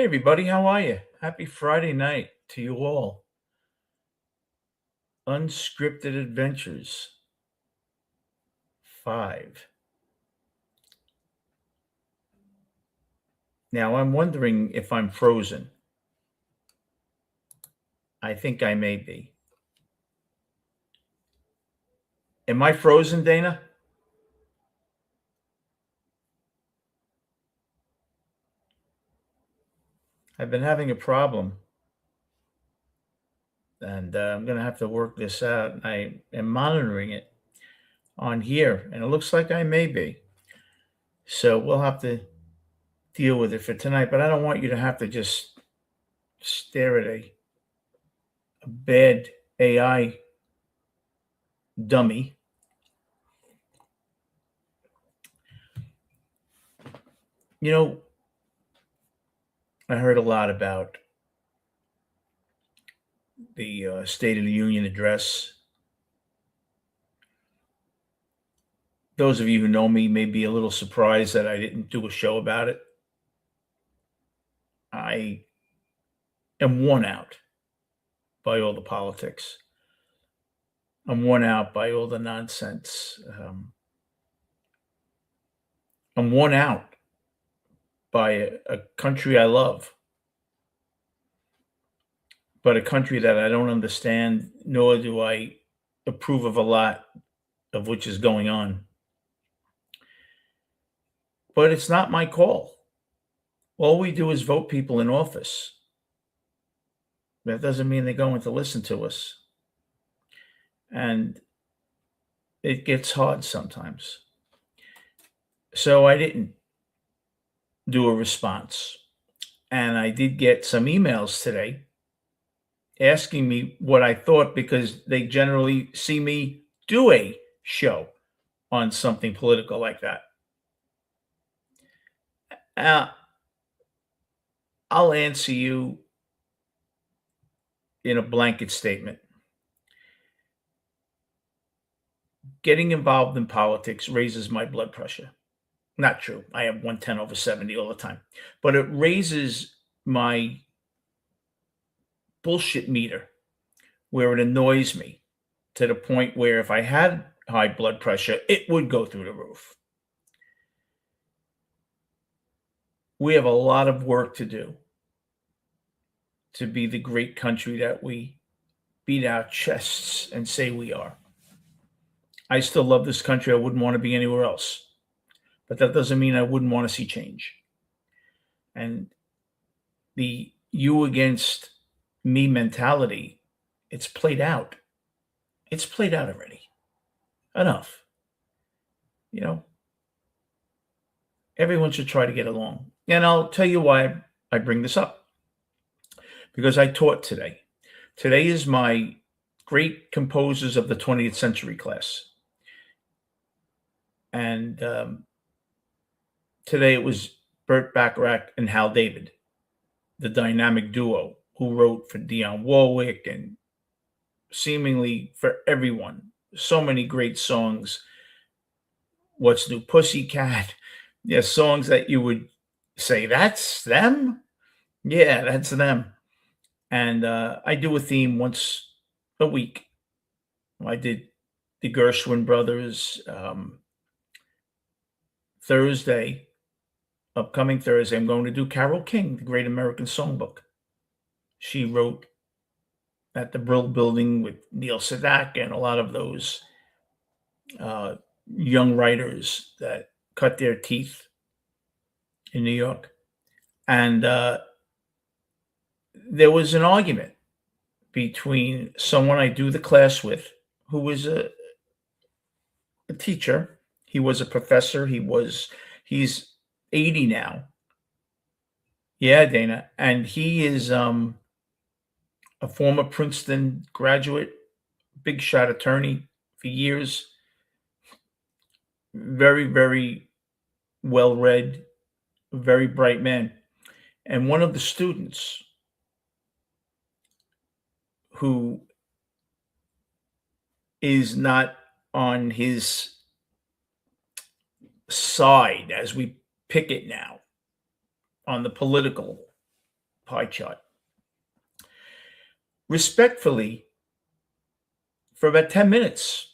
everybody, how are you? Happy Friday night to you all. Unscripted Adventures 5. Now, I'm wondering if I'm frozen. I think I may be. Am I frozen, Dana? I've been having a problem, and I'm going to have to work this out. I am monitoring it on here, and it looks like I may be. So we'll have to deal with it for tonight, but I don't want you to have to just stare at a bad AI dummy. You know, I heard a lot about the State of the Union address. Those of you who know me may be a little surprised that I didn't do a show about it. I am worn out by all the politics. I'm worn out by all the nonsense. I'm worn out by a country I love, but a country that I don't understand, nor do I approve of a lot of which is going on. But it's not my call. All we do is vote people in office. That doesn't mean they're going to listen to us. And it gets hard sometimes. So I didn't do a response. And I did get some emails today asking me what I thought because they generally see me do a show on something political like that. I'll answer you in a blanket statement. Getting involved in politics raises my blood pressure. Not true. I have 110/70 all the time. But it raises my bullshit meter where it annoys me to the point where if I had high blood pressure, it would go through the roof. We have a lot of work to do to be the great country that we beat our chests and say we are. I still love this country. I wouldn't want to be anywhere else. But that doesn't mean I wouldn't want to see change. And the you against me mentality, it's played out. It's played out already. Enough. You know, everyone should try to get along. And I'll tell you why I bring this up. Because I taught today. Today is my great composers of the 20th century class. And today it was Burt Bacharach and Hal David, the dynamic duo who wrote for Dionne Warwick and seemingly for everyone. So many great songs. What's New Pussycat? Yeah, songs that you would say, that's them? Yeah, that's them. And I do a theme once a week. I did the Gershwin brothers Thursday, upcoming Thursday. I'm going to do Carole King, the Great American Songbook. She wrote at the Brill Building with Neil Sedaka and a lot of those young writers that cut their teeth in New York. And there was an argument between someone I do the class with, who was a teacher. He was a professor. He's 80 now. Yeah, Dana. And he is a former Princeton graduate, big shot attorney for years. Very, very well read, very bright man. And one of the students who is not on his side, as we pick it now, on the political pie chart. Respectfully, for about 10 minutes,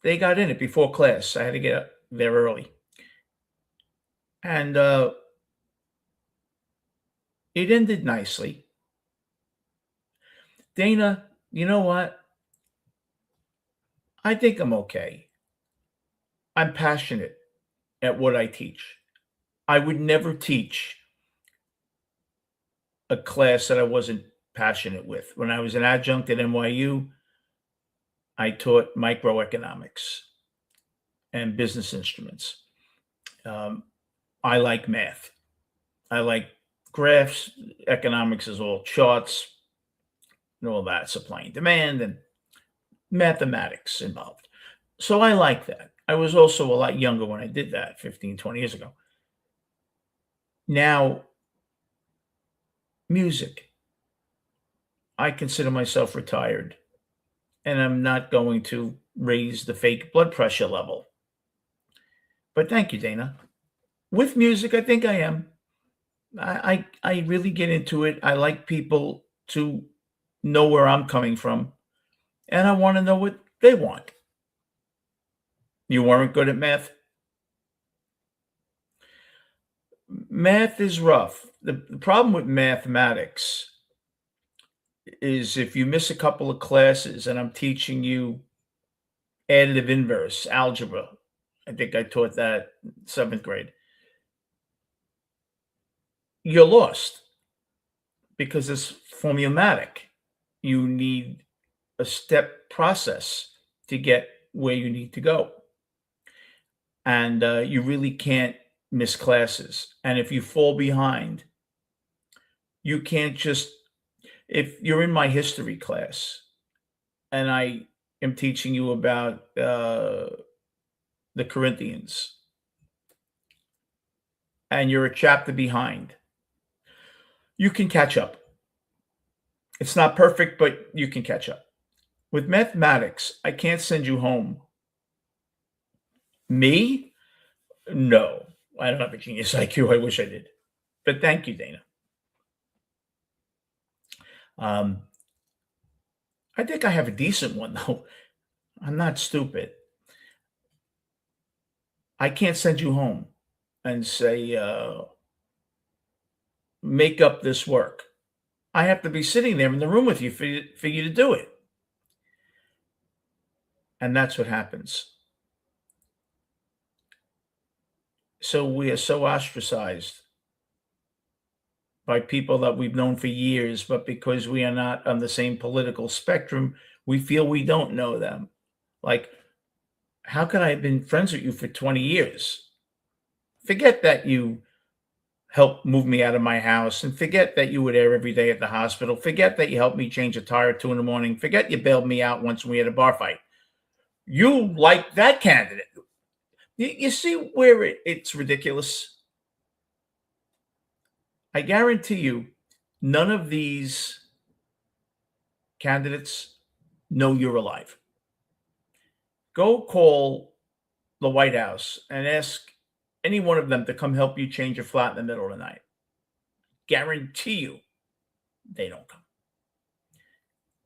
they got in it before class. I had to get up there early. And it ended nicely. Dana, you know what? I think I'm okay. I'm passionate at what I teach. I would never teach a class that I wasn't passionate with. When I was an adjunct at NYU, I taught microeconomics and business instruments. Um, I like math. I like graphs. Economics is all charts and all that, supply and demand, and mathematics involved. So I like that. I was also a lot younger when I did that 15, 20 years ago. Now, music. I consider myself retired, and I'm not going to raise the fake blood pressure level. But thank you, Dana. With music, I think I am. I really get into it. I like people to know where I'm coming from, and I want to know what they want. You weren't good at math? Math is rough. The problem with mathematics is if you miss a couple of classes and I'm teaching you additive inverse, algebra, I think I taught that in 7th grade, you're lost because it's formulatic. You need a step process to get where you need to go. And you really can't miss classes. And if you fall behind, you can't just, if you're in my history class and I am teaching you about the Corinthians and you're a chapter behind, you can catch up. It's not perfect, but you can catch up. With mathematics, I can't send you home. Me? No, I don't have a genius IQ. I wish I did. But thank you, Dana. I think I have a decent one, though. I'm not stupid. I can't send you home and say, make up this work. I have to be sitting there in the room with you for you to do it. And that's what happens. So we are so ostracized by people that we've known for years, but because we are not on the same political spectrum, we feel we don't know them. Like, how could I have been friends with you for 20 years? Forget that you helped move me out of my house, and forget that you were there every day at the hospital. Forget that you helped me change a tire at 2 a.m. Forget you bailed me out once when we had a bar fight. You like that candidate. You see where it's ridiculous? I guarantee you, none of these candidates know you're alive. Go call the White House and ask any one of them to come help you change your flat in the middle of the night. Guarantee you they don't come.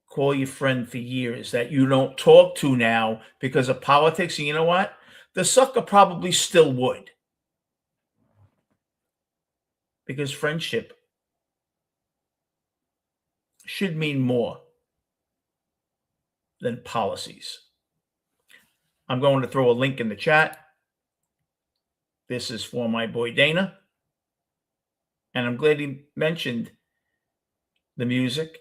Call your friend for years that you don't talk to now because of politics. And you know what? The sucker probably still would. Because friendship should mean more than policies. I'm going to throw a link in the chat. This is for my boy Dana. And I'm glad he mentioned the music,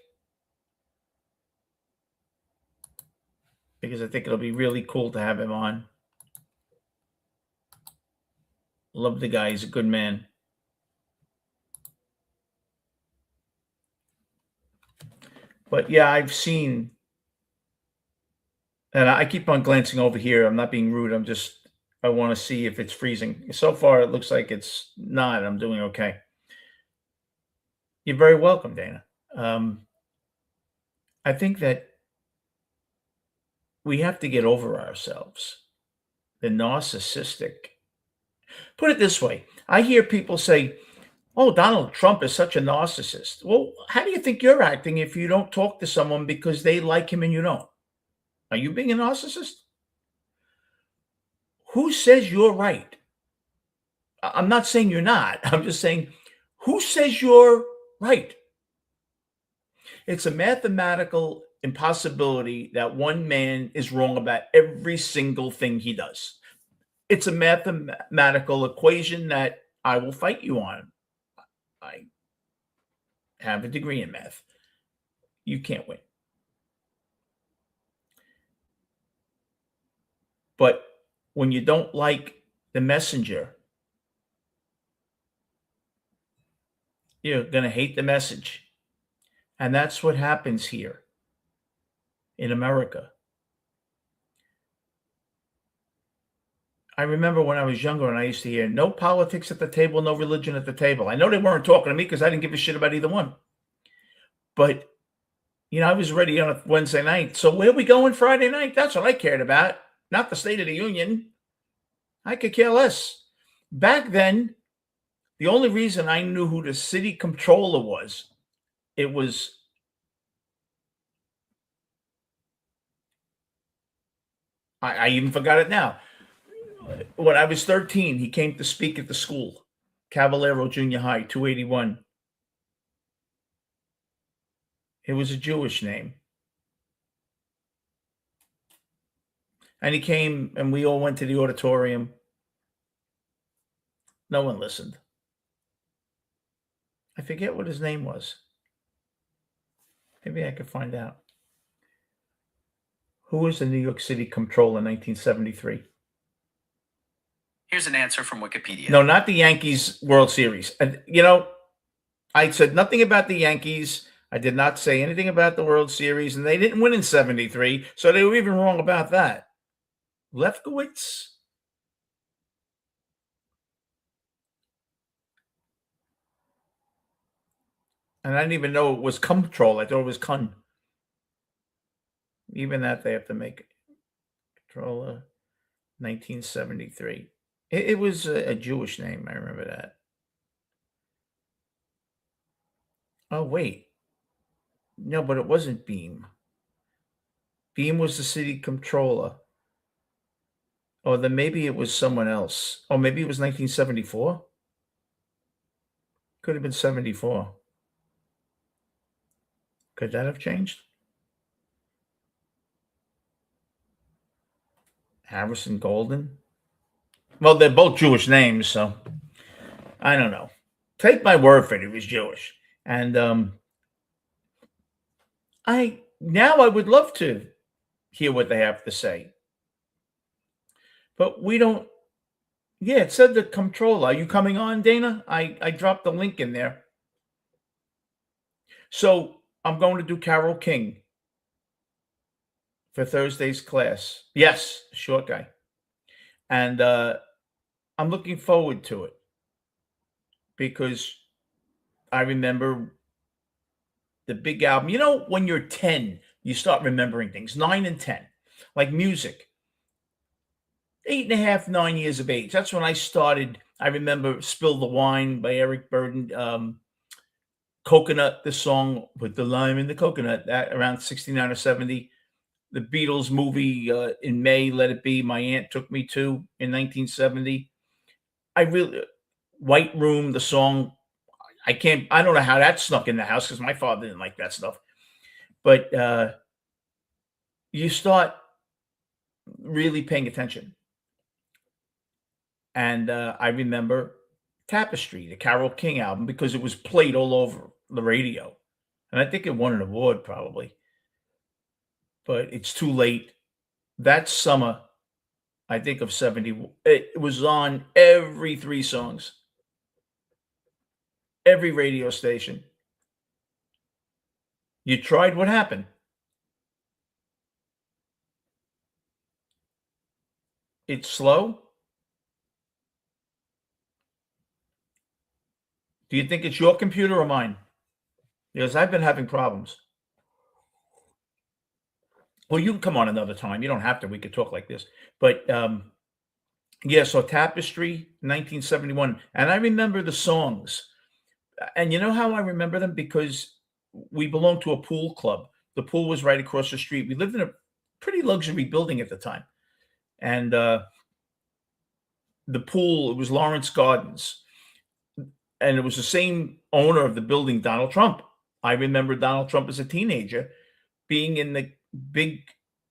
because I think it'll be really cool to have him on. Love the guy. He's a good man. But yeah, I've seen, and I keep on glancing over here. I'm not being rude. I want to see if it's freezing. So far, it looks like it's not. I'm doing okay. You're very welcome, Dana. I think that we have to get over ourselves. The narcissistic. Put it this way. I hear people say, Oh, Donald Trump is such a narcissist. Well, how do you think you're acting if you don't talk to someone because they like him and you don't? Are you being a narcissist? Who says you're right? I'm not saying you're not. I'm just saying, who says you're right? It's a mathematical impossibility that one man is wrong about every single thing he does. It's a mathematical equation that I will fight you on. I have a degree in math. You can't win. But when you don't like the messenger, you're going to hate the message. And that's what happens here in America. I remember when I was younger and I used to hear no politics at the table, no religion at the table. I know they weren't talking to me because I didn't give a shit about either one. But, I was ready on a Wednesday night. So where we going Friday night? That's what I cared about, not the State of the Union. I could care less. Back then, the only reason I knew who the city comptroller was, it was I even forgot it now. When I was 13, he came to speak at the school, Caballero Junior High, 281. It was a Jewish name. And he came and we all went to the auditorium. No one listened. I forget what his name was. Maybe I could find out. Who was the New York City comptroller in 1973? Here's an answer from Wikipedia. No, not the Yankees World Series. And, I said nothing about the Yankees. I did not say anything about the World Series, and they didn't win in 73, so they were even wrong about that. Lefkowitz? And I didn't even know it was control. I thought it was Kun. Even that they have to make it. Controller, 1973. It was a Jewish name. I remember that. Oh, wait. No, but it wasn't Beam. Beam was the city comptroller. Or then maybe it was someone else. Oh, maybe it was 1974? Could have been 74. Could that have changed? Harrison Golden? Well, they're both Jewish names, so I don't know. Take my word for it, he was Jewish. And I would love to hear what they have to say. But we don't. Yeah, it said the comptroller. Are you coming on, Dana? I dropped the link in there. So I'm going to do Carole King for Thursday's class. Yes, short guy. And I'm looking forward to it because I remember the big album. When you're 10, you start remembering things, 9 and 10, like music. 8.5, 9 years of age. That's when I started. I remember Spill the Wine by Eric Burden. Coconut, the song with the lime in the coconut, that around 69 or 70. The Beatles movie in May, Let It Be, my aunt took me to in 1970. White Room, the song, I don't know how that snuck in the house because my father didn't like that stuff. But you start really paying attention. And I remember Tapestry, the Carole King album, because it was played all over the radio. And I think it won an award probably. But it's too late. That summer, I think of 70, it was on every 3 songs. Every radio station. You tried, what happened? It's slow? Do you think it's your computer or mine? Because I've been having problems. Well, you can come on another time. You don't have to. We could talk like this. But yeah, so Tapestry, 1971. And I remember the songs. And you know how I remember them? Because we belonged to a pool club. The pool was right across the street. We lived in a pretty luxury building at the time. And the pool, it was Lawrence Gardens. And it was the same owner of the building, Donald Trump. I remember Donald Trump as a teenager being in the big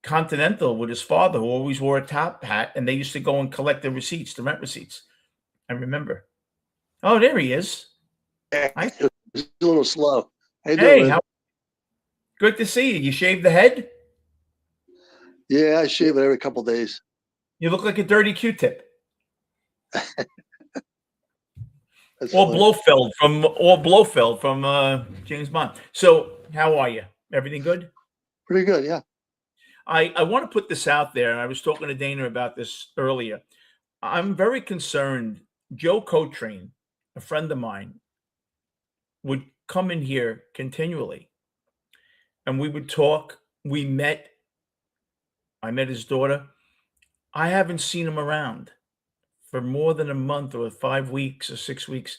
Continental with his father, who always wore a top hat, and they used to go and collect the receipts, the rent receipts. I remember. Oh, there he is. I, It was a little slow. How you hey, doing? good to see you. You shaved the head? Yeah, I shave it every couple of days. You look like a dirty Q-tip. That's Or funny. Blofeld from James Bond. So, how are you? Everything good? Pretty good, yeah. I want to put this out there. I was talking to Dana about this earlier. I'm very concerned. Joe Coltrane, a friend of mine, would come in here continually and we would talk. We met. I met his daughter. I haven't seen him around for more than a month or 5 weeks or 6 weeks.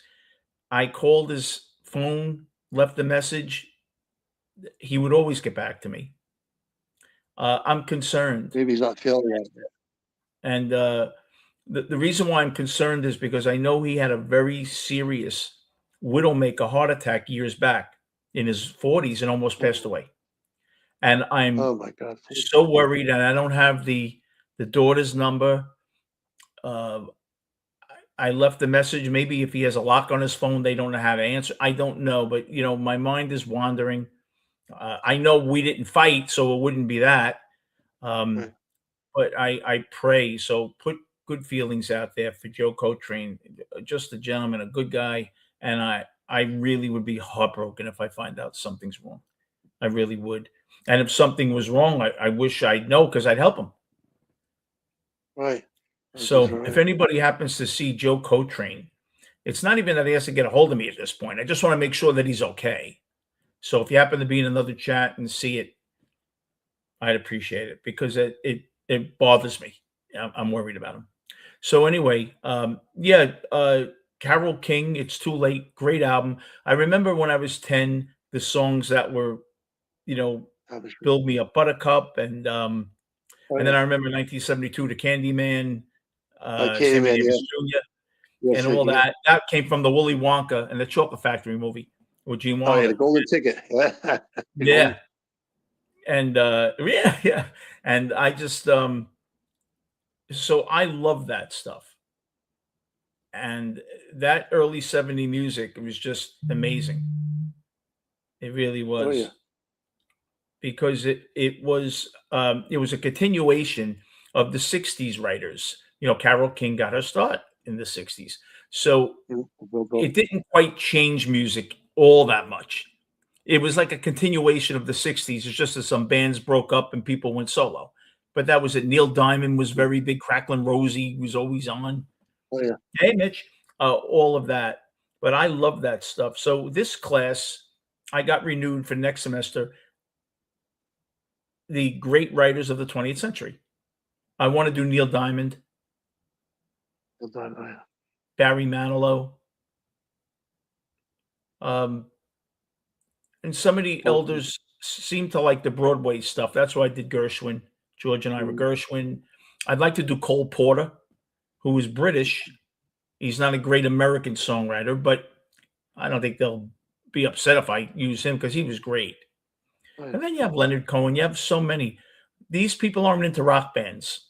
I called his phone, left a message. He would always get back to me. I'm concerned. Maybe he's not feeling right. And the reason why I'm concerned is because I know he had a very serious widowmaker heart attack years back in his 40s and almost passed away. And I'm Oh my God. so worried, and I don't have the daughter's number. I left a message. Maybe if he has a lock on his phone, they don't know how to answer. I don't know, but my mind is wandering. I know we didn't fight, so it wouldn't be that. Right. But I pray. So put good feelings out there for Joe Coltrane, just a gentleman, a good guy, and I really would be heartbroken if I find out something's wrong. I really would. And if something was wrong, I wish I'd know because I'd help him. Right. So right. if anybody happens to see Joe Coltrane, it's not even that he has to get a hold of me at this point. I just want to make sure that he's okay. So if you happen to be in another chat and see it, I'd appreciate it because it bothers me. I'm worried about him. So anyway, Carole King, It's Too Late, great album. I remember when I was 10, the songs that were, Build Me Up Buttercup, and then I remember 1972, The Candyman, Sammy Candyman, Davis yeah. Jr., Yes, and all yeah. that. That came from the Willy Wonka and the Chocolate Factory movie with Gene Oh, yeah, Wilder. the golden ticket. The Yeah. golden- And yeah. And I just so I love that stuff. And that early 70 music was just amazing. It really was. Oh, yeah. Because it was a continuation of the 60s writers. Carole King got her start in the 60s. So it didn't quite change music all that much. It was like a continuation of the 60s. It's just that some bands broke up and people went solo. But that was it. Neil Diamond was very big. Cracklin' Rosie was always on. Oh, yeah. Hey, Mitch. All of that. But I love that stuff. So this class, I got renewed for next semester. The great writers of the 20th century. I want to do Neil Diamond, Barry Manilow, and some of the elders seem to like the Broadway stuff. That's why I did Gershwin. George and I were Gershwin. I'd like to do Cole Porter, who is British. He's not a great American songwriter, but I don't think they'll be upset if I use him because he was great. Right. And then you have Leonard Cohen. You have so many. These people aren't into rock bands.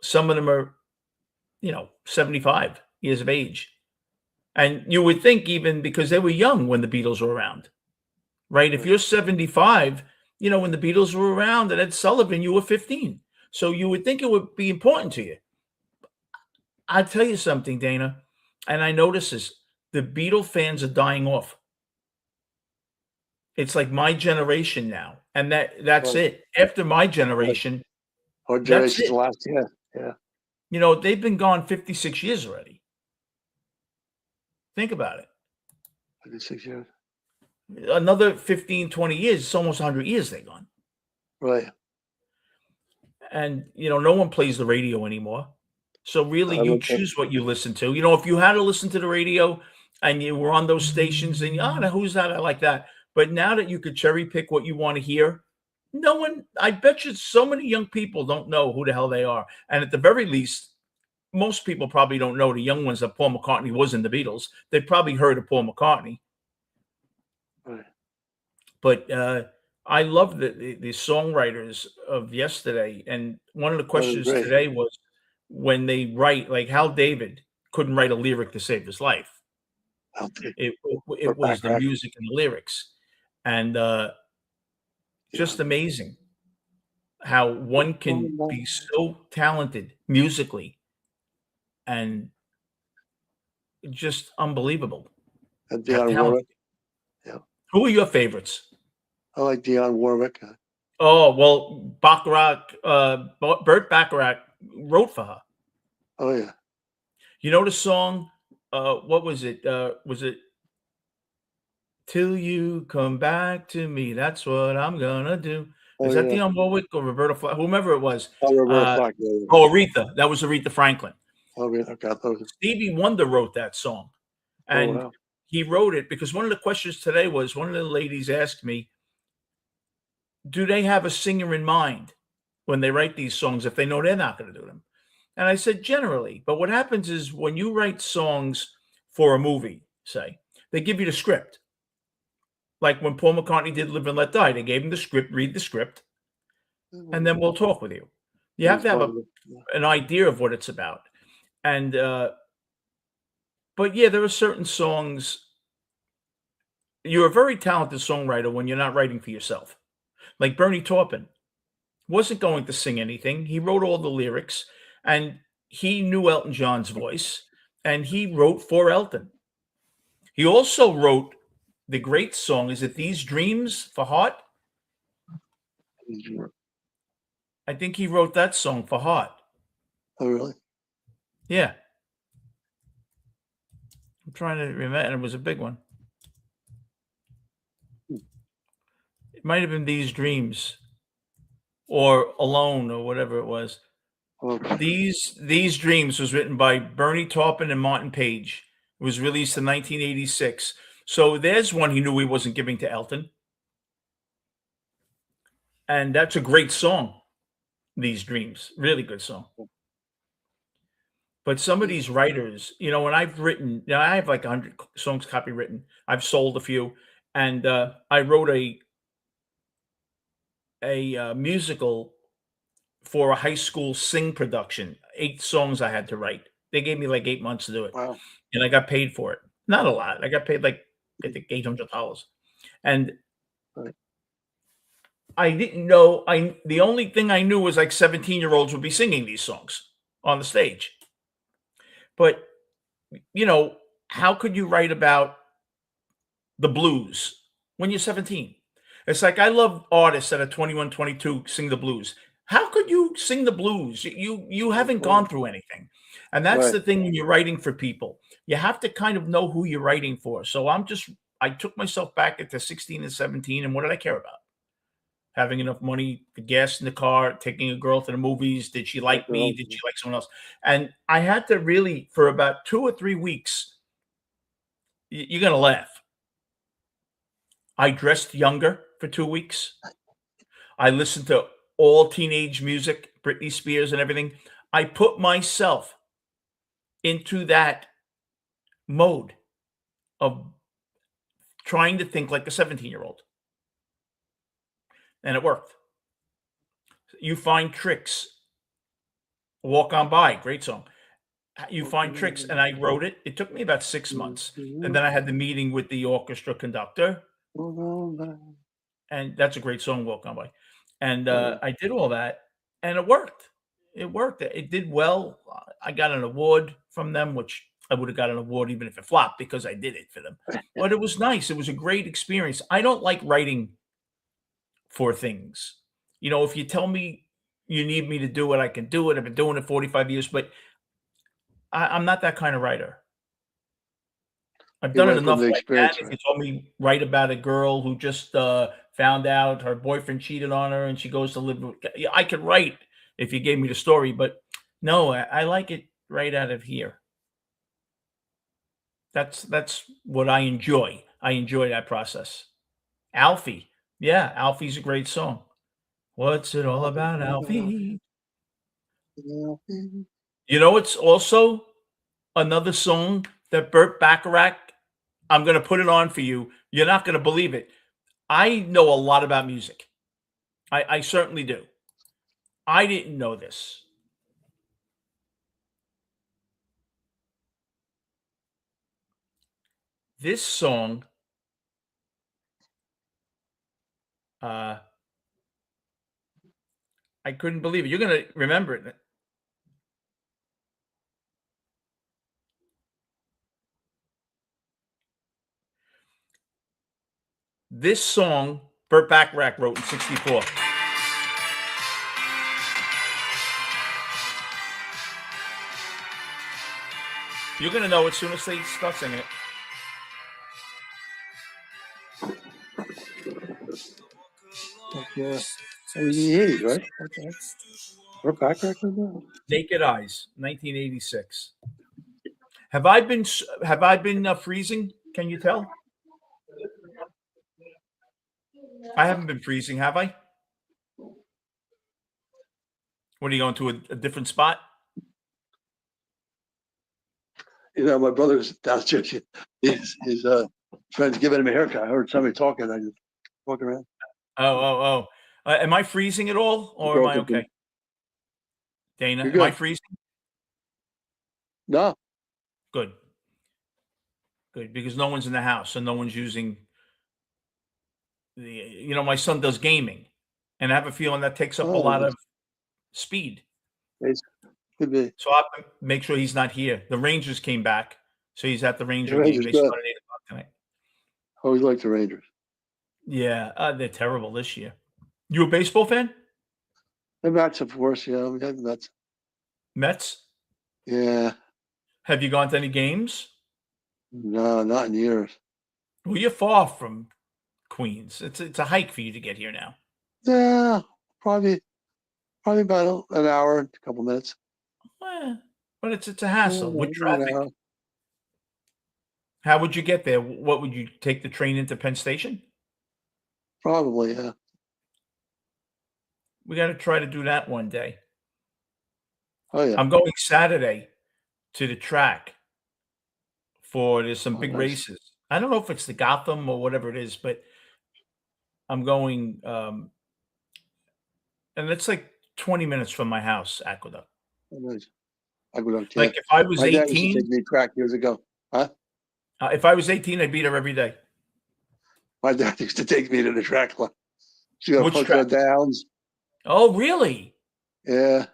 Some of them are, 75 years of age. And you would think even because they were young when the Beatles were around, right? If you're 75, when the Beatles were around and Ed Sullivan, you were 15. So you would think it would be important to you. I'll tell you something, Dana, and I notice this. The Beatle fans are dying off. It's like my generation now. And that's it. After my generation, our generation's the last, yeah. They've been gone 56 years already. Think about it. 56 years. Another 15, 20 years, it's almost 100 years they're gone. Right. And, no one plays the radio anymore. So really, you choose what you listen to. If you had to listen to the radio, and you were on those stations and, "Oh, now who's that? I like that." But now that you could cherry pick what you wanna hear, no one I bet you so many young people don't know who the hell they are, and at the very least, most people probably don't know, the young ones, that Paul McCartney was in the Beatles. They've probably heard of Paul McCartney, Right. but, I love the songwriters of yesterday, and one of the That was questions great. today was when they write, like Hal David couldn't write a lyric to save his life. Healthy. It Burt was the Bacharach. music and the lyrics, and, Yeah. just amazing how one can be so talented musically and just unbelievable And how Dionne talented. Warwick. Yeah. Who are your favorites? I like Dionne Warwick. Oh, well, Bacharach, Burt Bacharach wrote for her. Oh yeah. You know the song, what was it "Till You Come Back to Me, That's What I'm Gonna Do"? Oh Is that yeah. Dionne Warwick or Roberta Flack? Whomever it was. Oh, Roberta Uh, Flack. Yeah, yeah. oh, Aretha. That was Aretha Franklin. Oh, yeah. Okay. I thought it was, Stevie Wonder wrote that song, oh and wow. he wrote it because one of the questions today was one of the ladies asked me, "Do they have a singer in mind when they write these songs if they know they're not gonna do them?" And I said, "Generally." But what happens is when you write songs for a movie, say, they give you the script. Like when Paul McCartney did Live and Let Die, they gave him the script, read the script, and then we'll talk with you. You It have was to have fun. Yeah. an idea of what it's about. And, but yeah, there are certain songs you're a very talented songwriter when you're not writing for yourself. Like Bernie Taupin wasn't going to sing anything. He wrote all the lyrics and he knew Elton John's voice and he wrote for Elton. He also wrote the great song, is it These Dreams for Heart? I think he wrote that song for Heart. Oh really? Yeah. I'm trying to remember, and it was a big one. It might have been These Dreams or Alone or whatever it was. Okay. These Dreams was written by Bernie Taupin and Martin Page. It was released in 1986. So there's one he knew he wasn't giving to Elton. And that's a great song, These Dreams. Really good song. But some of these writers, when I've written, I have like 100 songs copywritten. I've sold a few, and I wrote a musical for a high school sing production. 8 songs I had to write. They gave me like 8 months to do it, Wow. and I got paid for it. Not a lot. I got paid like I think $800, and Right. I didn't know. The only thing I knew was like 17-year-olds would be singing these songs on the stage. But how could you write about the blues when you're 17? It's like I love artists that are 21, 22 sing the blues. How could you sing the blues? You haven't gone through anything. And that's Right. the thing when you're writing for people. You have to kind of know who you're writing for. So I took myself back into 16 and 17, and what did I care about? Having enough money for gas in the car, taking a girl to the movies. Did she like me? Did she like someone else? And I had to really, for about 2 or 3 weeks, you're gonna laugh. I dressed younger for 2 weeks. I listened to all teenage music, Britney Spears and everything. I put myself into that mode of trying to think like a 17-year-old, and it worked. You Find Tricks, Walk On By, great song. You Find Tricks, and I wrote it. It took me about 6 months, and then I had the meeting with the orchestra conductor, and that's a great song, Walk On By. And, I did all that, and it worked. It worked. It did well. I got an award from them, which I would have got an award even if it flopped because I did it for them. But it was nice. It was a great experience. I don't like writing for things. If you tell me you need me to do it, I can do it. I've been doing it 45 years, but I'm not that kind of writer. I've You done it write from enough the like that. experience, If you right? told me write about a girl who just found out her boyfriend cheated on her and she goes to live with, yeah, I could write if you gave me the story, but no, I like it right out of here. That's what I enjoy. I enjoy that process. Alfie. Yeah, Alfie's a great song. What's it all about, Alfie? You know, it's also another song that Burt Bacharach, I'm gonna put it on for you. You're not gonna believe it. I know a lot about music. I certainly do. I didn't know this. This song, uh, I couldn't believe it. You're gonna remember it. This song, Burt Bacharach wrote in '64. You're gonna know as soon as they start singing it. Yeah. It was in the 80s, right? Okay. We're back record now. Naked Eyes, 1986. Have I been freezing? Can you tell? I haven't been freezing, have I? What are you going to a different spot? You know, my brother's downstairs. His friend's giving him a haircut. I heard somebody talking. I just walk around. Oh. Am I freezing at all, or am I okay? Dana, You're am I good. freezing? No. Good. Good, because no one's in the house and no one's using my son does gaming, and I have a feeling that takes up a lot of speed. Could be. So I have to make sure he's not here. The Rangers came back, so he's at the Ranger game. Rangers They good. started 8 o'clock tonight. Always liked the Rangers. Yeah, they're terrible this year. You a baseball fan? The Mets, of course. Yeah, we had the Mets. Mets? Yeah. Have you gone to any games? No, not in years. Well, you're far from Queens. It's a hike for you to get here now. Yeah, probably about an hour, a couple minutes. But it's a hassle with traffic. How would you get there? What would you take the train into Penn Station? Probably, yeah. We got to try to do that one day. Oh yeah. I'm going Saturday to the track there's some big nice. races. I don't know if it's the Gotham or whatever it is, but I'm going, and it's like 20 minutes from my house, Aqueduct. Oh, nice. Aqueduct, yeah. Like if I was My dad used to 18, take me to track years ago. Huh? if I was 18, I'd be there every day. My dad used to take me to the track. You know, Which Pocono track? Downs. Oh, really? Yeah.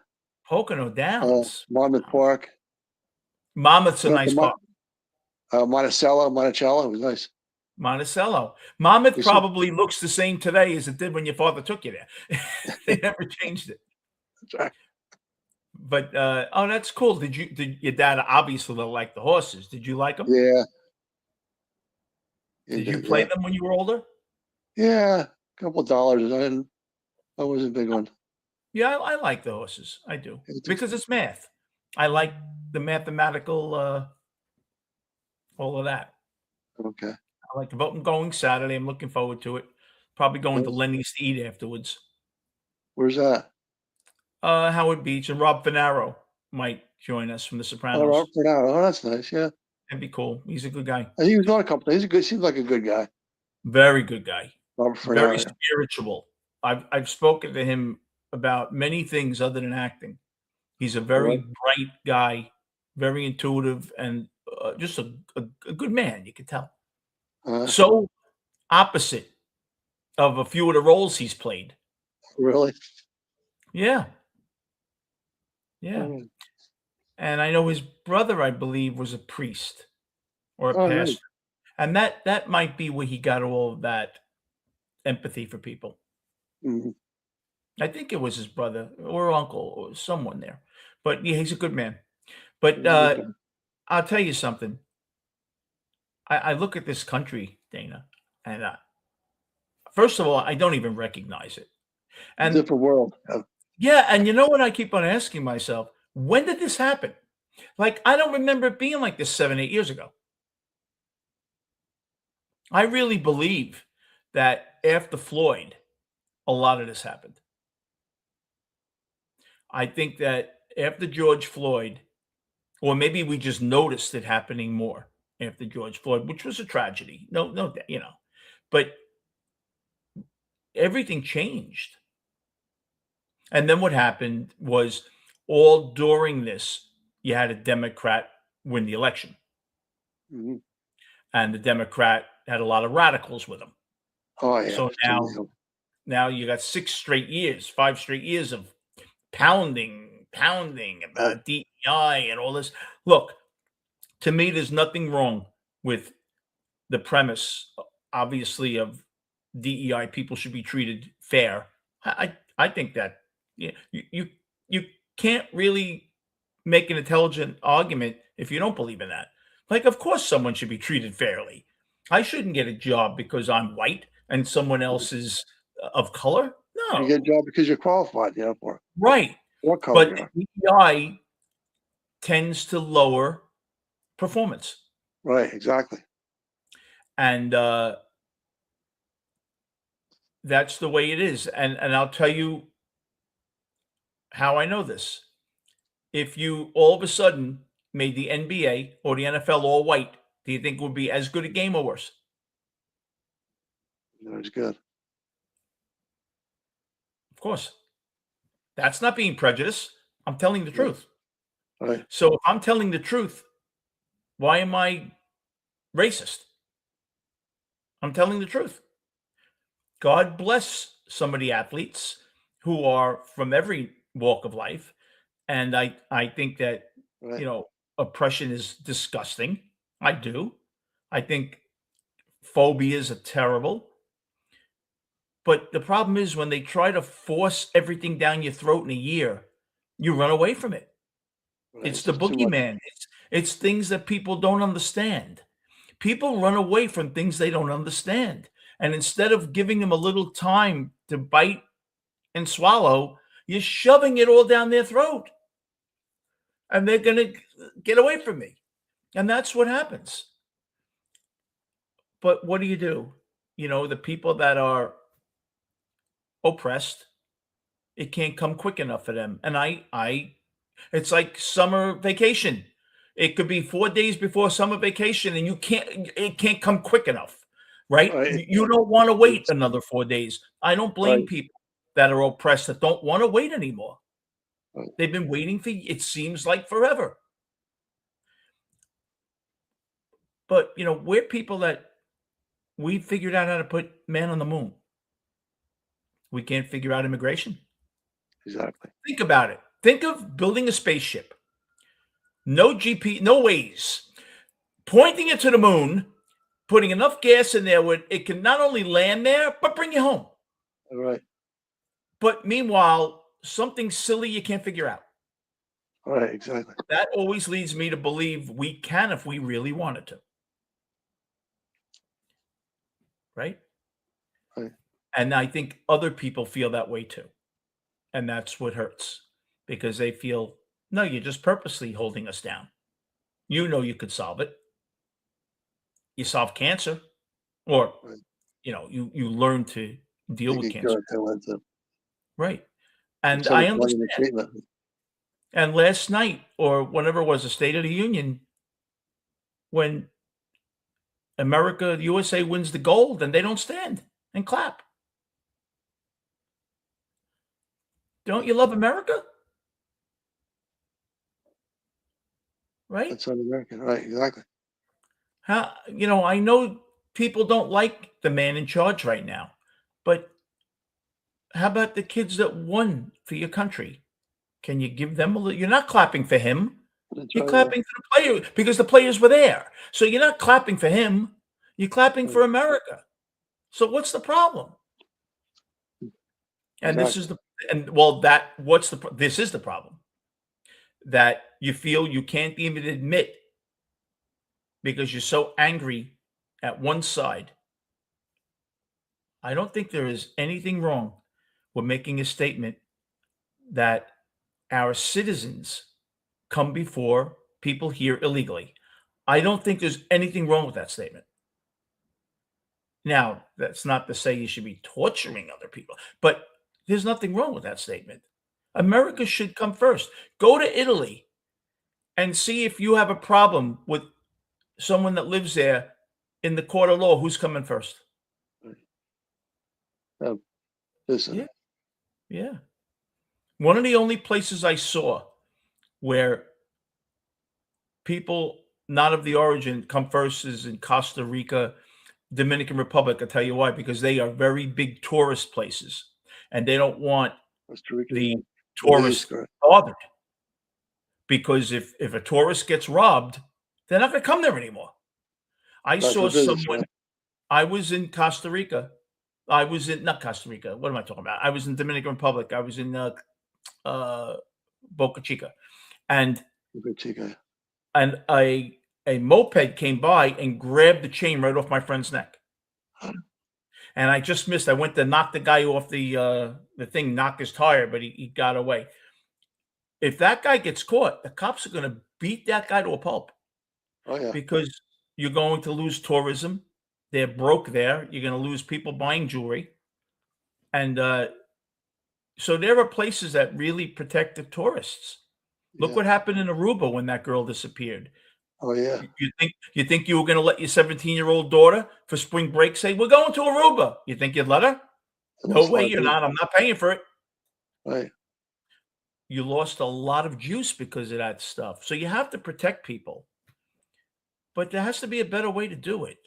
Pocono Downs. Monmouth Park. Monmouth's a nice park. Monticello. It was nice. Monticello. Monmouth probably looks the same today as it did when your father took you there. They never changed it. That's right. But that's cool. Did your dad obviously like the horses? Did you like them? Yeah. Did you play them when you were older? Yeah, a couple of dollars. I wasn't a big one. Yeah, I like the horses. I do because it's math. I like the mathematical, all of that. Okay. I like the vote. I'm going Saturday. I'm looking forward to it. Probably going to Lenny's to eat afterwards. Where's that? Howard Beach, and Rob Finaro might join us from The Sopranos. Oh, Rob Finaro. Oh, that's nice. Yeah, that'd be cool. He's a good guy. He was on a couple. Seems like a good guy. Very good guy. Robert Finaro. Very spiritual. I've spoken to him about many things other than acting. He's a very bright guy, very intuitive, and just a good man. You can tell. So opposite of a few of the roles he's played. Really? Yeah. Yeah. And I know his brother, I believe, was a priest or a pastor. Nice. And that might be where he got all of that empathy for people. Mm-hmm. I think it was his brother or uncle or someone there. But yeah, he's a good man. But I'll tell you something. I look at this country, Dana, and first of all, I don't even recognize it. And different world. Yeah, and you know what I keep on asking myself? When did this happen? Like, I don't remember it being like this 7, 8 years ago. I really believe that after Floyd, a lot of this happened. I think that after George Floyd, or maybe we just noticed it happening more after George Floyd, which was a tragedy. No, no, but everything changed. And then what happened was all during this, you had a Democrat win the election, Mhm. and the Democrat had a lot of radicals with him. Oh, yeah. So Too many of 'em. now you got 5 straight years of pounding Right. about DEI and all this. Look, to me, there's nothing wrong with the premise, obviously, of DEI. People should be treated fair. I think that, yeah, you can't really make an intelligent argument if you don't believe in that. Like, of course, someone should be treated fairly. I shouldn't get a job because I'm white and someone else is of color. You No, get a job because you're qualified, for it. right. What color But you are. the DEI tends to lower performance, Right, exactly. and that's the way it is. And I'll tell you how I know this. If you all of a sudden made the NBA or the NFL all white, do you think it would be as good a game or worse? It's good. Of course. That's not being prejudiced. I'm telling the Right, truth. right, So if I'm telling the truth, why am I racist? I'm telling the truth. God bless some of the athletes who are from every walk of life. And I think that, right, you know, oppression is disgusting. I do. I think phobias are terrible. But the problem is when they try to force everything down your throat in a year, you run away from it. right. It's It's the just too much. boogeyman. It's things that people don't understand. People run away from things they don't understand. And instead of giving them a little time to bite and swallow, you're shoving it all down their throat. And they're going to get away from me. And that's what happens. But what do? The people that are oppressed, it can't come quick enough for them. And it's like summer vacation. It could be 4 days before summer vacation and it can't come quick enough, right? Right. You don't wanna wait It's another 4 days. I don't blame right, people that are oppressed that don't wanna wait anymore. right. They've been waiting for it seems like forever. But, we're people that we figured out how to put man on the moon. We can't figure out immigration. Exactly. Think about it. Think of building a spaceship. No GP, no ways. Pointing it to the moon, putting enough gas in there where it can not only land there, but bring you home. Right, But meanwhile, something silly you can't figure out. right, exactly. That always leads me to believe we can if we really wanted to, right? Right, And I think other people feel that way too. And that's what hurts because they feel, no, you're just purposely holding us down. You know you could solve it. You solve cancer, or right. you learn to deal They with get cancer, cured too into right? And instead I of money the understand. treatment. And last night, or whenever it was, the State of the Union, when America, the USA wins the gold, and they don't stand and clap. Don't you love America? Right? That's un-American. Right, exactly. I know people don't like the man in charge right now, but how about the kids that won for your country? Can you give them a little? You're not clapping for him. That's You're right, yeah. clapping for the player because the players were there. So you're not clapping for him. You're clapping Right, for America. So what's the problem? And this exactly. is the and well, that what's the this is the problem that you feel you can't even admit because you're so angry at one side. I don't think there is anything wrong with making a statement that our citizens come before people here illegally. I don't think there's anything wrong with that statement. Now, that's not to say you should be torturing other people, but there's nothing wrong with that statement. America should come first. Go to Italy and see if you have a problem with someone that lives there in the court of law. Who's coming first? Listen, Yeah, yeah. One of the only places I saw where people not of the origin come first is in Costa Rica, Dominican Republic. I'll tell you why, because they are very big tourist places and they don't want Costa Rica, the Belize, tourists bothered. Because if a tourist gets robbed, they're not going to come there anymore. I back saw to visits, someone. right? I was in Costa Rica. I was in not Costa Rica. What am I talking about? I was in Dominican Republic. I was in Boca Chica, and Good chica. and a moped came by and grabbed the chain right off my friend's neck, and I just missed. I went to knock the guy off the thing, knock his tire, but he got away. If that guy gets caught, the cops are going to beat that guy to a pulp. Oh yeah. Because you're going to lose tourism. They're broke there. You're going to lose people buying jewelry. And so there are places that really protect the tourists. Look Yeah. what happened in Aruba when that girl disappeared. Oh yeah. You think you were going to let your 17-year-old daughter for spring break say, "We're going to Aruba"? You think you'd let her? No way you're not. I'm not paying for it. Right. You lost a lot of juice because of that stuff. So you have to protect people. But there has to be a better way to do it.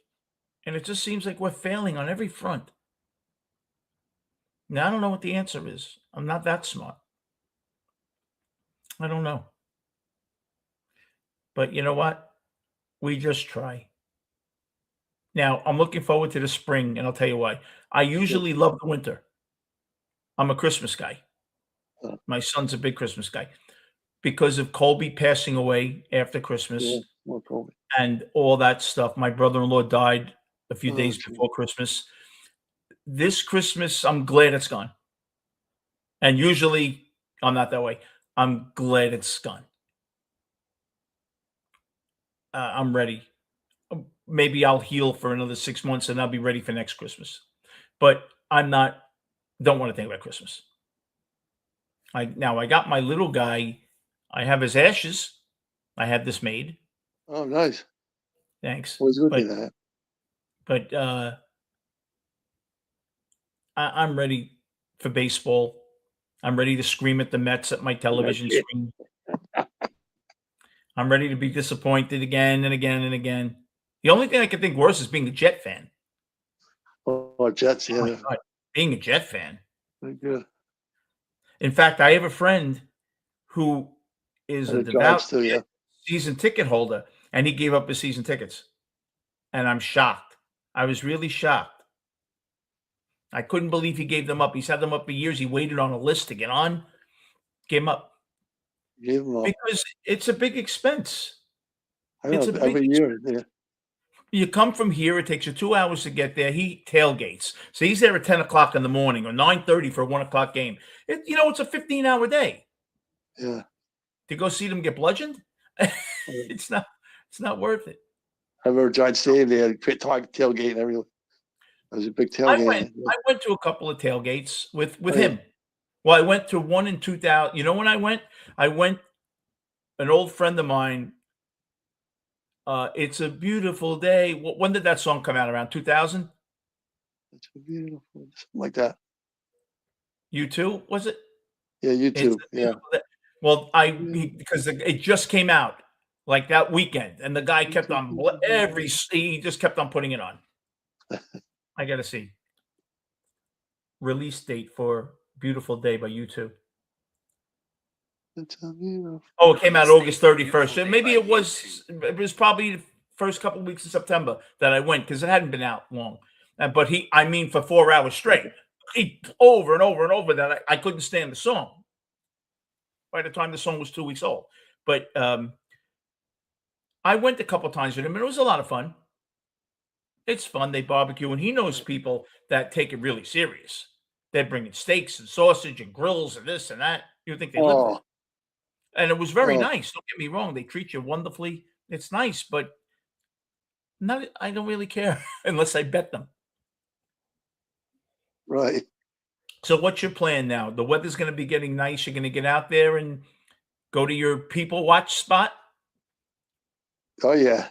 And it just seems like we're failing on every front. Now, I don't know what the answer is. I'm not that smart. I don't know. But you know what? We just try. Now, I'm looking forward to the spring, and I'll tell you why. I usually love the winter. I'm a Christmas guy. My son's a big Christmas guy. Because of Colby passing away after Christmas Yeah. More Colby. and all that stuff. My brother-in-law died a few days gee. before Christmas. This Christmas, I'm glad it's gone. And usually, I'm not that way. I'm glad it's gone. I'm ready. Maybe I'll heal for another 6 months and I'll be ready for next Christmas. But don't want to think about Christmas. I got my little guy. I have his ashes. I had this made. Oh, nice. Thanks. Always good to that. But I'm ready for baseball. I'm ready to scream at the Mets at my television screen. I'm ready to be disappointed again and again and again. The only thing I can think worse is being a Jet fan. Oh, Jets, Oh my yeah. God, being a Jet fan. Very good. In fact, I have a friend who is a And the devout Giants too, yeah. season ticket holder, and he gave up his season tickets. And I'm shocked. I was really shocked. I couldn't believe he gave them up. He's had them up for years. He waited on a list to get on, gave them up. Gave them up. Because it's a big expense. I know, It's a big every year. Yeah. You come from here, it takes you 2 hours to get there. He tailgates. So he's there at 10 o'clock in the morning or 9:30 for a 1 o'clock game. It's a 15-hour day. Yeah. To go see them get bludgeoned? It's not worth it. I remember Giants Stadium, they had tailgate and everything. It was a big tailgate. I went to a couple of tailgates with him. Well, I went to one in 2000. You know when I went? An old friend of mine, It's a Beautiful Day. When did that song come out? Around 2000? It's beautiful. Something like that. U2, was it? Yeah, you It's too. a Yeah. Beautiful Day. Well, because it just came out like that weekend, and the guy kept on he just kept on putting it on. I gotta see. Release date for Beautiful Day by U2. It's a beautiful. Oh, it came out August 31st. So maybe it was probably the first couple of weeks of September that I went because it hadn't been out long. But for 4 hours straight, over and over and over that I couldn't stand the song. By the time the song was 2 weeks old. But I went a couple times with him, and it was a lot of fun. It's fun. They barbecue, and he knows people that take it really serious. They're bringing steaks and sausage and grills and this and that. You would think they live there. And it was very nice. Don't get me wrong. They treat you wonderfully. It's nice, but I don't really care unless I bet them. Right. So what's your plan now? The weather's going to be getting nice. You're going to get out there and go to your people watch spot. Oh yeah.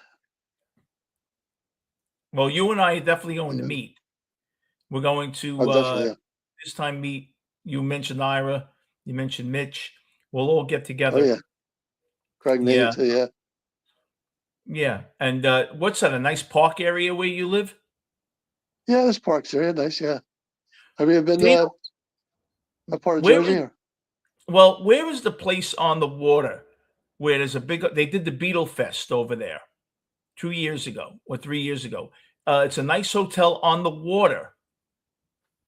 Well, you and I are definitely going to Yeah. meet. We're going Oh, to definitely. Yeah. this time meet. You mentioned Ira. You mentioned Mitch. We'll all get Oh together. yeah. Craig maybe Yeah, too. Yeah. yeah. And what's that? A nice park area where you live? Yeah. There's parks there. Yeah, nice. Yeah. Have you been Do you a part of where Jersey? is Or? where is the place on the water where there's a big? They did the Beetle Fest over there 2 years ago or 3 years ago. It's a nice hotel on the water.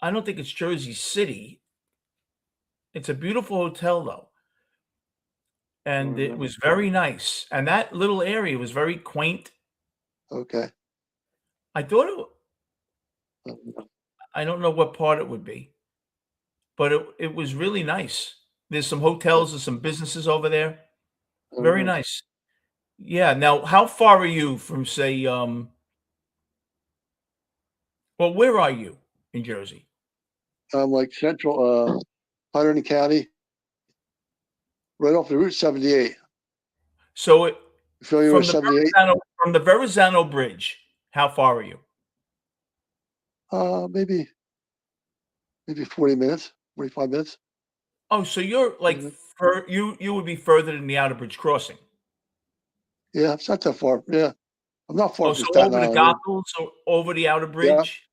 I don't think it's Jersey City. It's a beautiful hotel though, I don't and it remember. was very nice. And that little area was very quaint. Okay. I thought it, I don't know. I don't know what part it would be, but it was really nice. There's some hotels and some businesses over there. Very Very nice. nice. Yeah. Now, how far are you from, say, well, where are you in Jersey? Like central, Hunterdon County, right off the Route 78. So You familiar with 78? From the Verrazano Bridge, how far are you? Maybe 40 minutes, 45 minutes. Oh, so you're like Mhm. you would be further than the Outer Bridge crossing. Yeah, it's not that far. Yeah, I'm not far Oh, from so Staten over the Island. Goethals or over the Outer Yeah, Bridge.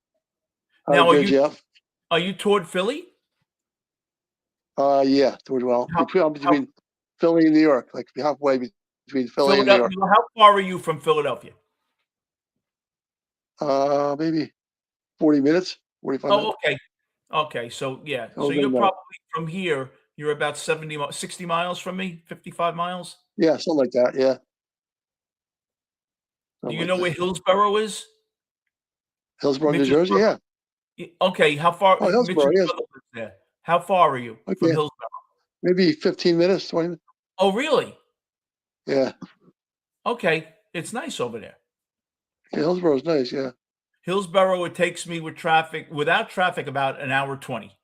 Outer Now, Bridge. Yeah, are you toward Philly? yeah, towards well How how between Philly and New York, like halfway between Philly and New Philadelphia? York. How far are you from Philadelphia? Maybe 40 minutes, 45 Oh, minutes. okay. Okay, so yeah, I so was in you're about, probably from here, you're about 60 miles from me, 55 miles? yeah, something like that. Yeah, Do something you like know where that. Hillsborough is? Hillsborough, New Mitch's Jersey. brother. Yeah. Okay, how far Oh, Mitch's Hillsborough. Yes. brother lives there. How far are you from Okay. Hillsborough? Maybe 15 minutes, 20 minutes. Oh, really? Yeah. Okay, it's nice over there. Yeah, Hillsborough's nice. Yeah. Hillsborough, it takes me without traffic, about an hour 20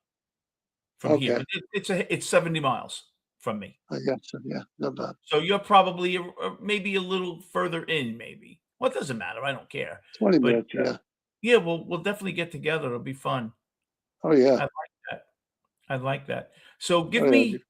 from here, Okay. but it's 70 miles from me. I guess. So, yeah. Not bad. So you're probably maybe a little further in, maybe. Well, it doesn't matter. I don't care. 20 But minutes. Yeah. yeah, we'll definitely get together. It'll be fun. Oh yeah. I like that. I like that. So give Oh yeah. me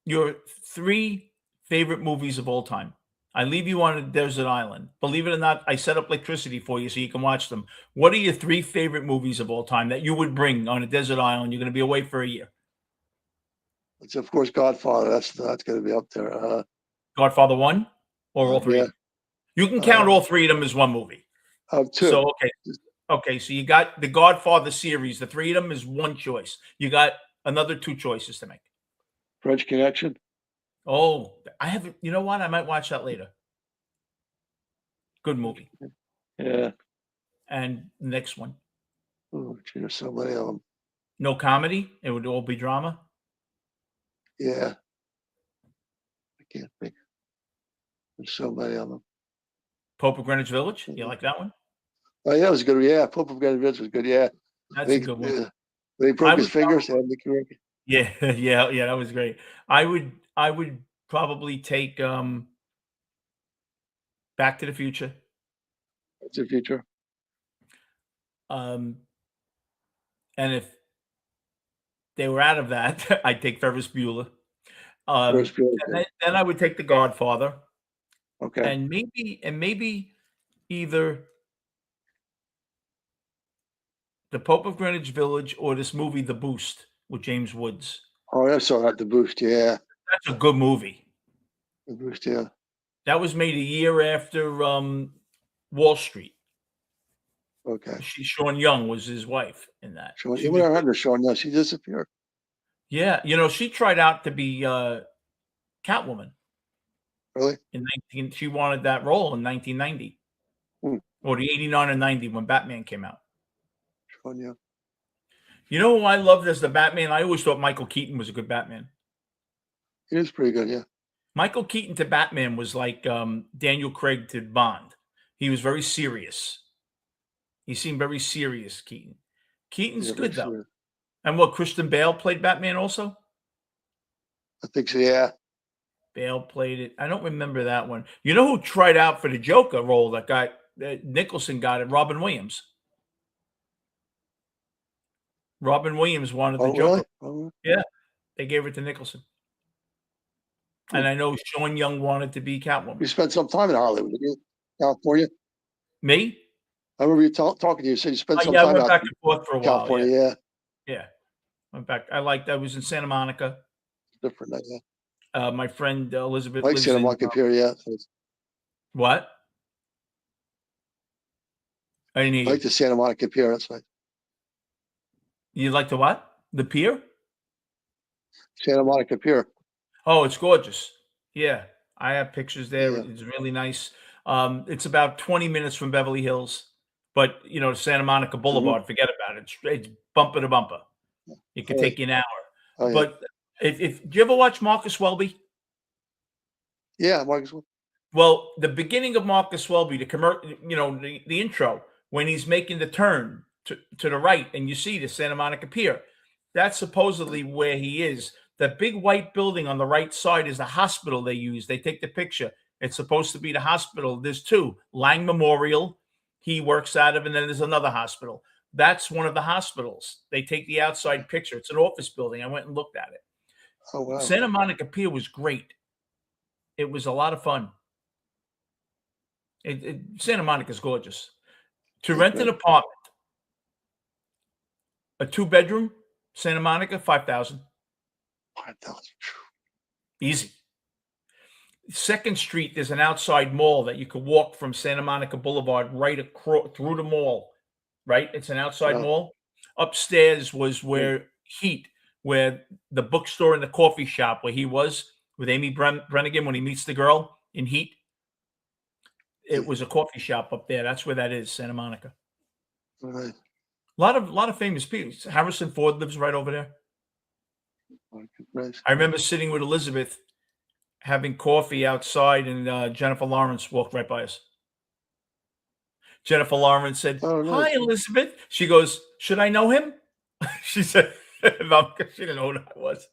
your three favorite movies of all time. I leave you on a desert island. Believe it or not, I set up electricity for you so you can watch them. What are your three favorite movies of all time that you would bring on a desert island? You're going to be away for a year. It's of course Godfather. That's going to be up there. Godfather 1 or all three of Yeah. them? You can count Uh, all three of them as one movie. two. So, okay. Okay, so you got the Godfather series. The three of them is one choice. You got another two choices to make. French Connection. Oh, I haven't. You know what? I might watch that later. Good movie. Yeah. And the next one, Oh, gee, there's so many of them. no comedy. It would all be drama. Yeah. I can't think. There's so many of them. Pope of Greenwich Village. You like that one? Oh yeah, it was good. Yeah, Pope of Greenwich was good. Yeah. I That's a think good one. they I broke his would fingers and Mickey Rourke. Yeah, yeah, that was great. I would probably take Back to the Future. That's the future. Um, and if they were out of that, I'd take Ferris Bueller. First field. And then I would take The Godfather, Okay. and maybe either The Pope of Greenwich Village or this movie, The Boost, with James Woods. Oh, I saw that. The Boost. Yeah. That's a good movie. The Boost. Yeah. That was made a year after Wall Street. Okay. Sean Young was his wife in that. Sean, She even was I good. heard her Sean. No, she disappeared. Yeah, she tried out to be Catwoman Really? in 19. She wanted that role in 1990 Hmm. or the 89 or 90 when Batman came out. Sean, yeah. You know who I loved as the Batman? I always thought Michael Keaton was a good Batman. He is pretty good. Yeah. Michael Keaton to Batman was like Daniel Craig to Bond. He was very serious. He seemed very serious, Keaton. Keaton's Yeah. Very good though. serious. And what, Christian Bale played Batman also? I think so. Yeah. Bale played it. I don't remember that one. You know who tried out for the Joker role that Nicholson got it? Robin Williams. Robin Williams wanted the Oh, Joker. really? Oh, Yeah, they gave it to Nicholson. And I know Sean Young wanted to be Catwoman. you spent some time in Hollywood, didn't you? California. Me? I remember you talking to you. You said you spent some Yeah, I time went out back in and forth for a while. California. Yeah. Yeah. Yeah. Went back. I was in Santa Monica. Different. Yeah. My friend Elizabeth Like lives Santa in Monica Pier. Yeah. what? I didn't hear I you. like the Santa Monica Pier. That's right. You like the what? The pier? Santa Monica Pier. Oh, it's gorgeous. Yeah, I have pictures there. Yeah. It's really nice. It's about 20 minutes from Beverly Hills, but Santa Monica Boulevard, forget about it. It's bumper to bumper. It could Oh, take you an hour. Oh, yeah. But if do you ever watch Marcus Welby? Yeah, Marcus. Well, the beginning of Marcus Welby, the intro when he's making the turn to the right, and you see the Santa Monica Pier. That's supposedly where he is. The big white building on the right side is the hospital they use. They take the picture. It's supposed to be the hospital. There's two, Lang Memorial, he works out of, and then there's another hospital. That's one of the hospitals. They take the outside picture. It's an office building. I went and looked at it. Oh, wow. Santa Monica Pier was great. It was a lot of fun. Santa Monica's gorgeous. To rent an apartment, a 2-bedroom, Santa Monica, $5,000. 5,000. Easy. 2nd Street, there's an outside mall that you could walk from Santa Monica Boulevard right through the mall, right? It's an outside mall. Upstairs was where the bookstore and the coffee shop where he was with Amy Brennigan when he meets the girl in Heat. It was a coffee shop up there. That's where that is, Santa Monica. Right. A lot of famous people. Harrison Ford lives right over there. I remember sitting with Elizabeth having coffee outside, and Jennifer Lawrence walked right by us. Jennifer Lawrence said, Oh, nice. "Hi, Elizabeth." She goes, "Should I know him?" She said, no, she didn't know who that was.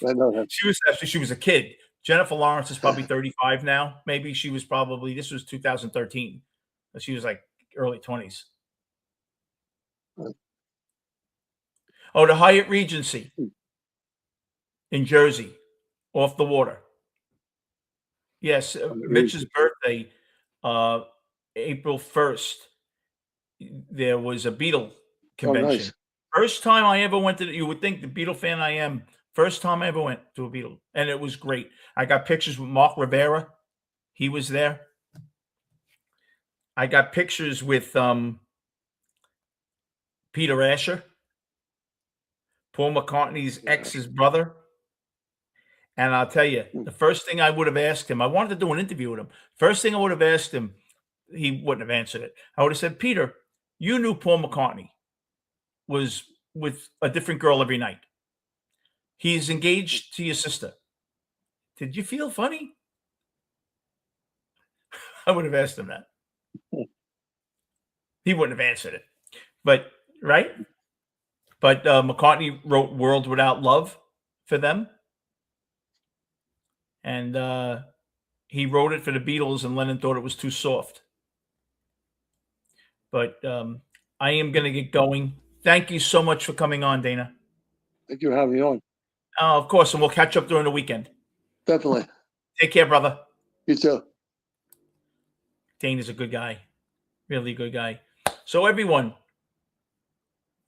I know that. She was a kid. Jennifer Lawrence is probably 35 now. Maybe this was 2013. She was like early 20s. Oh, the Hyatt Regency in Jersey, off the water. Yes, Mitch's birthday, April 1st, there was a Beatle convention. nice. First time I ever went to you would think the Beatle fan I am. First time I ever went to a Beatle, and it was great. I got pictures with Mark Rivera. He was there. I got pictures with Peter Asher, Paul McCartney's ex's brother. And I'll tell you, the first thing I would have asked him, I wanted to do an interview with him. First thing I would have asked him, he wouldn't have answered it. I would have said, "Peter, you knew Paul McCartney was with a different girl every night. He's engaged to your sister. Did you feel funny?" I would have asked him that. He wouldn't have answered it. But, right? But McCartney wrote World Without Love for them. And he wrote it for the Beatles, and Lennon thought it was too soft. But I am going to get going. Thank you so much for coming on, Dana. Thank you for having me on. Of course, and we'll catch up during the weekend. Definitely. Take care, brother. You too. Dana's a good guy. Really good guy. So everyone,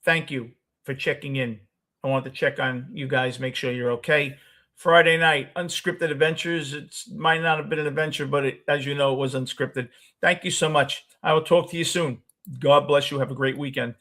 thank you for checking in. I want to check on you guys, make sure you're okay. Friday night, Unscripted Adventures. It might not have been an adventure, but as you know, it was unscripted. Thank you so much. I will talk to you soon. God bless you. Have a great weekend.